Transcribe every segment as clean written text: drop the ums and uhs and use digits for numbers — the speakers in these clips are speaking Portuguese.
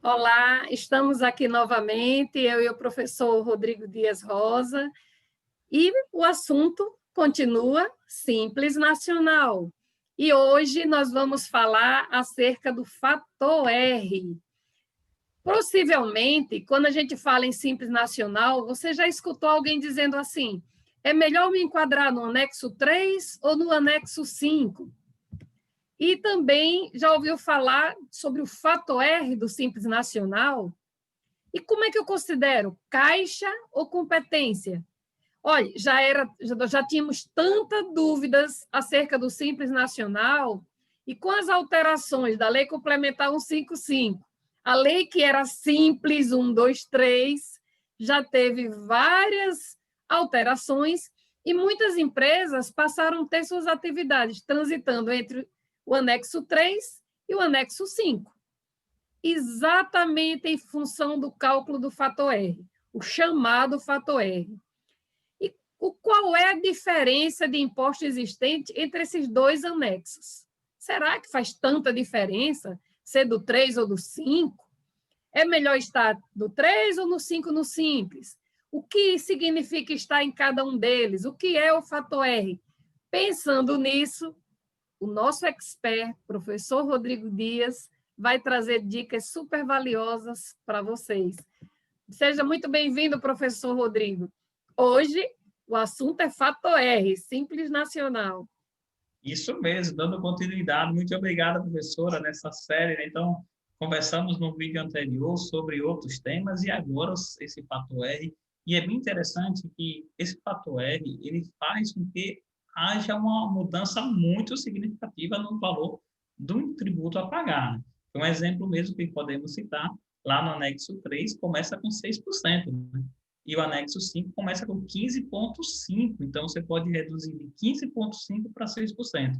Olá, estamos aqui novamente, eu e o professor Rodrigo Dias Rosa, e o assunto continua Simples Nacional. E hoje nós vamos falar acerca do fator R. Possivelmente, quando a gente fala em Simples Nacional, você já escutou alguém dizendo assim: é melhor me enquadrar no anexo 3 ou no anexo 5? E também já ouviu falar sobre o fator R do Simples Nacional? E como é que eu considero? Caixa ou competência? Olha, já tínhamos tantas dúvidas acerca do Simples Nacional, e com as alterações da Lei Complementar 155, a lei que era simples 123, já teve várias alterações, e muitas empresas passaram a ter suas atividades transitando entre o anexo 3 e o anexo 5, exatamente em função do cálculo do fator R, o chamado fator R. E qual é a diferença de imposto existente entre esses dois anexos? Será que faz tanta diferença ser do 3 ou do 5? É melhor estar do 3 ou no 5 no simples? O que significa estar em cada um deles? O que é o fator R? Pensando nisso, o nosso expert, professor Rodrigo Dias, vai trazer dicas super valiosas para vocês. Seja muito bem-vindo, professor Rodrigo. Hoje, o assunto é fator R, Simples Nacional. Isso mesmo, dando continuidade. Muito obrigada, professora, nessa série, né? Então, conversamos no vídeo anterior sobre outros temas e agora esse fator R. E é bem interessante que esse fator R, ele faz com que haja uma mudança muito significativa no valor do tributo a pagar, né? Um exemplo mesmo que podemos citar, lá no anexo 3, começa com 6%, né? E o anexo 5 começa com 15,5%. Então, você pode reduzir de 15,5% para 6%.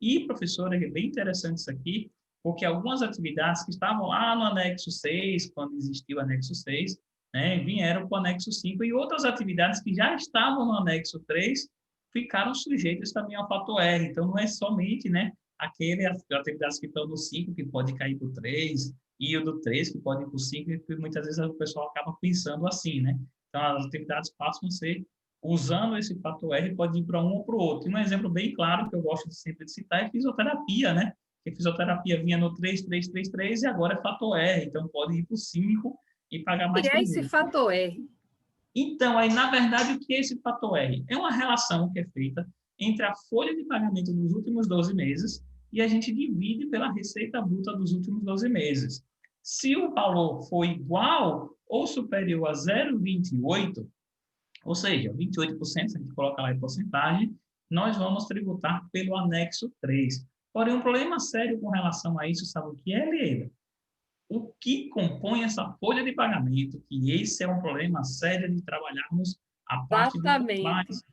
E, professora, é bem interessante isso aqui, porque algumas atividades que estavam lá no anexo 6, quando existiu o anexo 6, né, vieram para o anexo 5, e outras atividades que já estavam no anexo 3 ficaram sujeitas também ao fator R. Então, não é somente, né, aquelas atividades que estão no 5 que pode cair para o 3, e o do 3 que pode ir para o 5, que muitas vezes o pessoal acaba pensando assim, né? Então, as atividades passam a ser, usando esse fator R, pode ir para um ou para o outro. E um exemplo bem claro que eu gosto sempre de citar é fisioterapia, né? Porque fisioterapia vinha no 3,333 e agora é fator R, então pode ir para o 5 e pagar E mais é esse tributo. fator R? Então, aí, na verdade, o que é esse fator R? É uma relação que é feita entre a folha de pagamento dos últimos 12 meses e a gente divide pela receita bruta dos últimos 12 meses. Se o valor for igual ou superior a 0,28, ou seja, 28%, se a gente coloca lá em porcentagem, nós vamos tributar pelo anexo 3. Porém, um problema sério com relação a isso, sabe o que é, Leila? O que compõe essa folha de pagamento, que esse é um problema sério de trabalharmos a parte do Exatamente. compliance.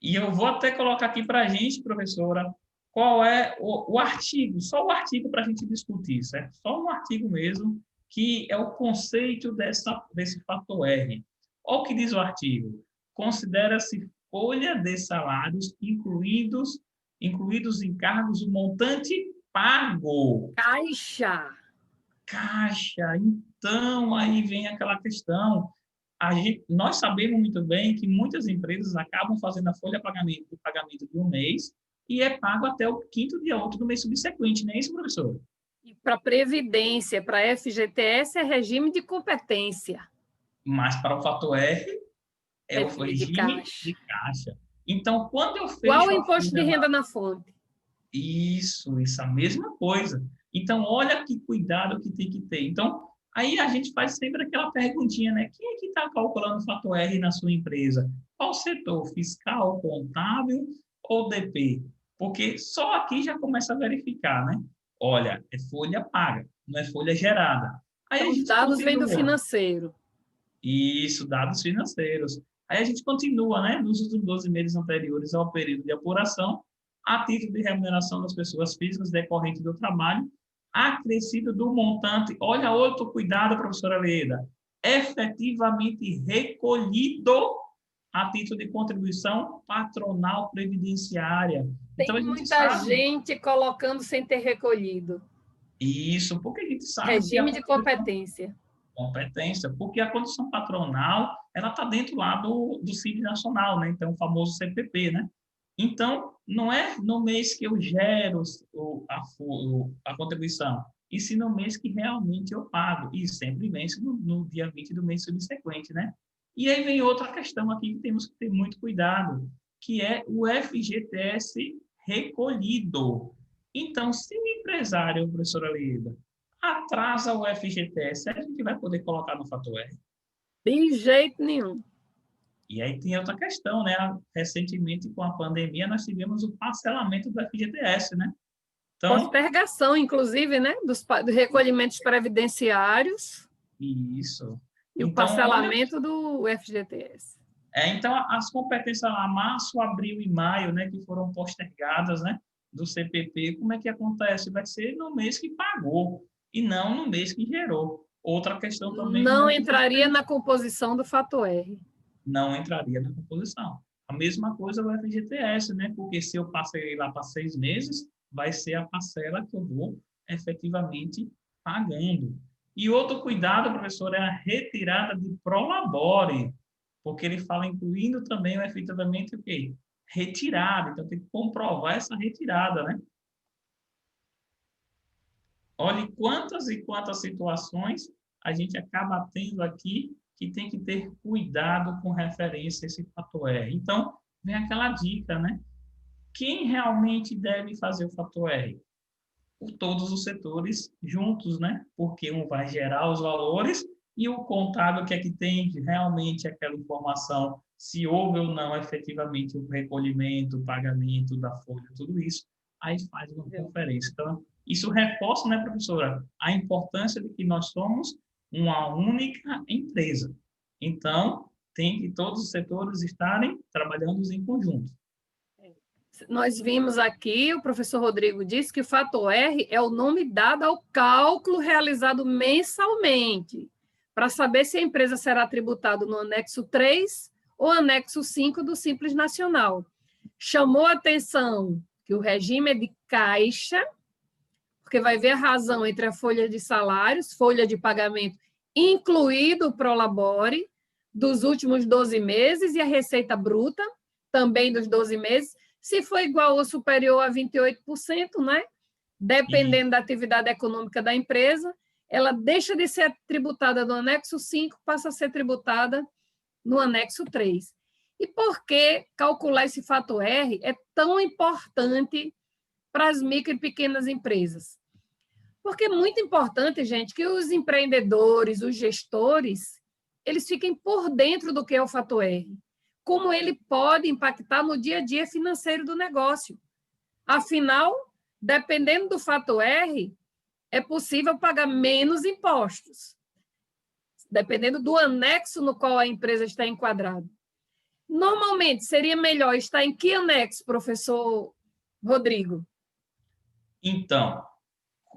E eu vou até colocar aqui para a gente, professora, qual é o artigo, só o artigo para a gente discutir, certo? Só um artigo mesmo, que é o conceito desse fator R. Olha o que diz o artigo. Considera-se folha de salários, incluídos encargos, o montante pago. Caixa. Caixa. Então, aí vem aquela questão. Nós sabemos muito bem que muitas empresas acabam fazendo a folha de pagamento de um mês e é pago até o quinto dia útil do mês subsequente, não é isso, professor? E para Previdência, para FGTS, é regime de competência. Mas para o fator R, é o Regime de regime caixa. de caixa. Então, quando eu Igual o fecho a imposto de folha lá, renda na fonte. isso, a mesma coisa. Então, olha que cuidado que tem que ter. Então, aí a gente faz sempre aquela perguntinha, né? Quem é que está calculando o fator R na sua empresa? Qual setor? Fiscal, contábil ou DP? Porque só aqui já começa a verificar, né? Olha, é folha paga, não é folha gerada. Aí a Então, os gente dados vêm do continua. financeiro. Isso, dados financeiros. Aí a gente continua, né, nos últimos 12 meses anteriores ao período de apuração, a título de remuneração das pessoas físicas decorrente do trabalho, acrescido do montante, olha outro cuidado, professora Leda, efetivamente recolhido a título de contribuição patronal previdenciária. Então, Tem a gente muita sabe. gente colocando sem ter recolhido. Isso, porque a gente sabe que Regime de competência. competência, porque a condição patronal, ela está dentro lá do Simples Nacional, né? Então, o famoso CPP, né? Então, não é no mês que eu gero a contribuição, e sim no mês que realmente eu pago, e sempre vence no dia 20 do mês subsequente, né? E aí vem outra questão aqui que temos que ter muito cuidado, que é o FGTS recolhido. Então, se o empresário, professora Lida, atrasa o FGTS, a gente vai poder colocar no fator R. De jeito nenhum. E aí tem outra questão, né? Recentemente, com a pandemia, nós tivemos o parcelamento do FGTS, né? Então, Postergação, inclusive, né, dos recolhimentos previdenciários isso. e o Então, olha, parcelamento do FGTS. então as competências lá, março, abril e maio, né, que foram postergadas, né, do CPP, como é que acontece? Vai ser no mês que pagou e não no mês que gerou. Outra questão também Não muito entraria importante, na composição do fator R. não entraria na composição. A mesma coisa o FGTS, né? Porque se eu passei lá para 6 meses, vai ser a parcela que eu vou efetivamente pagando. E outro cuidado, professor, é a retirada de prolabore, porque ele fala incluindo também efetivamente o quê? Retirada. Então tem que comprovar essa retirada, né? Olhe quantas e quantas situações a gente acaba tendo aqui que tem que ter cuidado com referência a esse fator R. Então, vem aquela dica, né? Quem realmente deve fazer o fator R? Por todos os setores juntos, né? Porque um vai gerar os valores e o contábil que é que tem realmente aquela informação, se houve ou não efetivamente o recolhimento, o pagamento da folha, tudo isso, aí faz uma conferência. Então, isso reforça, né, professora, a importância de que nós somos uma única empresa. Então, tem que todos os setores estarem trabalhando em conjunto. Nós vimos aqui, o professor Rodrigo disse que o fator R é o nome dado ao cálculo realizado mensalmente, para saber se a empresa será tributada no anexo 3 ou anexo 5 do Simples Nacional. Chamou a atenção que o regime é de caixa, porque vai ver a razão entre a folha de salários, folha de pagamento, incluído o prolabore, dos últimos 12 meses, e a receita bruta, também dos 12 meses, se for igual ou superior a 28%, né? E, Dependendo da atividade econômica da empresa, ela deixa de ser tributada no anexo 5, passa a ser tributada no anexo 3. E por que calcular esse fator R é tão importante para as micro e pequenas empresas? Porque é muito importante, gente, que os empreendedores, os gestores, eles fiquem por dentro do que é o fator R, como ele pode impactar no dia a dia financeiro do negócio. Afinal, dependendo do fator R, é possível pagar menos impostos, dependendo do anexo no qual a empresa está enquadrada. Normalmente, seria melhor estar em que anexo, professor Rodrigo? então,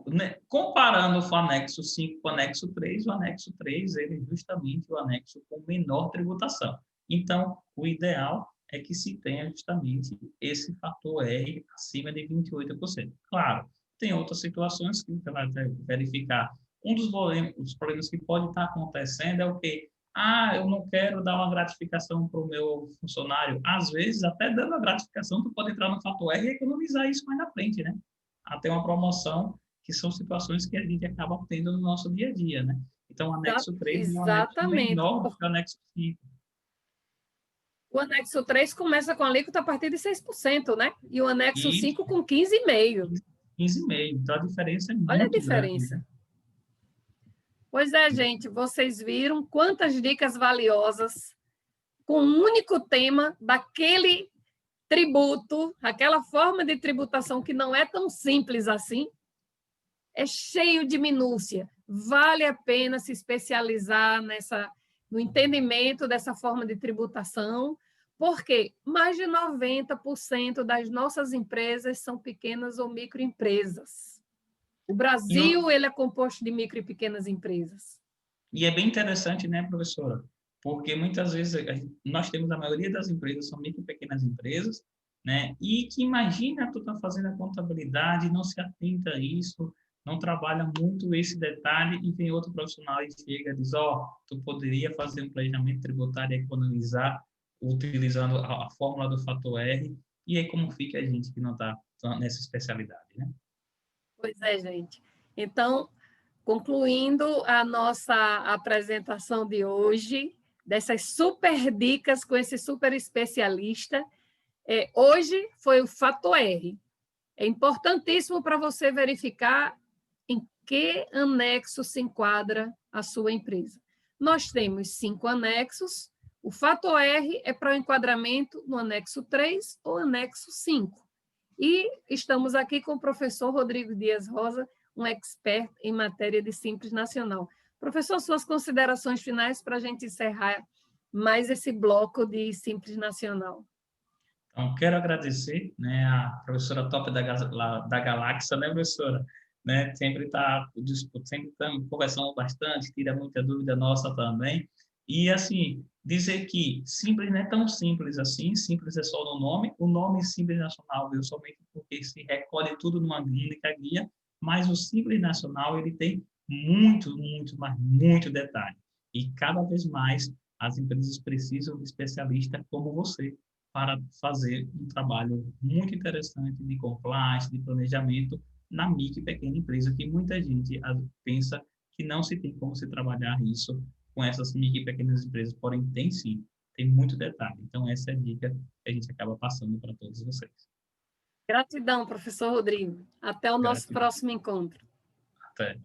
né, comparando o anexo 5 com o anexo 3, o anexo 3 ele é justamente o anexo com menor tributação. Então, o ideal é que se tenha justamente esse fator R acima de 28%. Claro, tem outras situações que você vai verificar. Um dos problemas que pode estar acontecendo é o quê? Ah, eu não quero dar uma gratificação para o meu funcionário. Às vezes, até dando a gratificação, tu pode entrar no fator R e economizar isso mais na frente, né? Até uma promoção que são situações que a gente acaba tendo no nosso dia a dia, né? Então, o anexo 3 é um anexo Exatamente. menor do que o anexo 5. O anexo 3 começa com a alíquota a partir de 6%, né? E o anexo E 5 com 15,5%. 15,5. Então, a diferença é Olha a muito grande, diferença. né? Pois é, gente, vocês viram quantas dicas valiosas com um único tema daquele tributo, aquela forma de tributação que não é tão simples assim, é cheio de minúcia. Vale a pena se especializar no entendimento dessa forma de tributação, porque mais de 90% das nossas empresas são pequenas ou microempresas. O E, Brasil ele é composto de micro e pequenas empresas. e é bem interessante, né, professora? Porque muitas vezes nós temos a maioria das empresas são micro e pequenas empresas, né? E que imagina tu tá fazendo a contabilidade, não se atenta a isso, não trabalha muito esse detalhe e vem outro profissional e chega e diz, tu poderia fazer um planejamento tributário e economizar utilizando a fórmula do fator R, e aí como fica a gente que não está nessa especialidade, né? Pois é, gente. Então, concluindo a nossa apresentação de hoje, dessas super dicas com esse super especialista, hoje foi o fator R. É importantíssimo para você verificar em que anexo se enquadra a sua empresa. Nós temos 5 anexos, o fator R é para o enquadramento no anexo 3 ou anexo 5. E estamos aqui com o professor Rodrigo Dias Rosa, um expert em matéria de Simples Nacional. Professor, suas considerações finais para a gente encerrar mais esse bloco de Simples Nacional. Então, quero agradecer, né, a professora top da Galáxia, né, professora? Né, sempre estamos conversando bastante, tira muita dúvida nossa também. E, assim, dizer que simples não é tão simples assim, simples é só no nome. O nome Simples Nacional veio somente porque se recolhe tudo numa única guia, mas o Simples Nacional, ele tem muito, muito, mas muito detalhe. E cada vez mais as empresas precisam de especialistas como você, para fazer um trabalho muito interessante de compliance, de planejamento na micro e pequena empresa, que muita gente pensa que não se tem como se trabalhar isso com essas micro e pequenas empresas, porém tem sim, tem muito detalhe. Então, essa é a dica que a gente acaba passando para todos vocês. Gratidão, professor Rodrigo. Até o nosso Gratidão. próximo encontro. Até.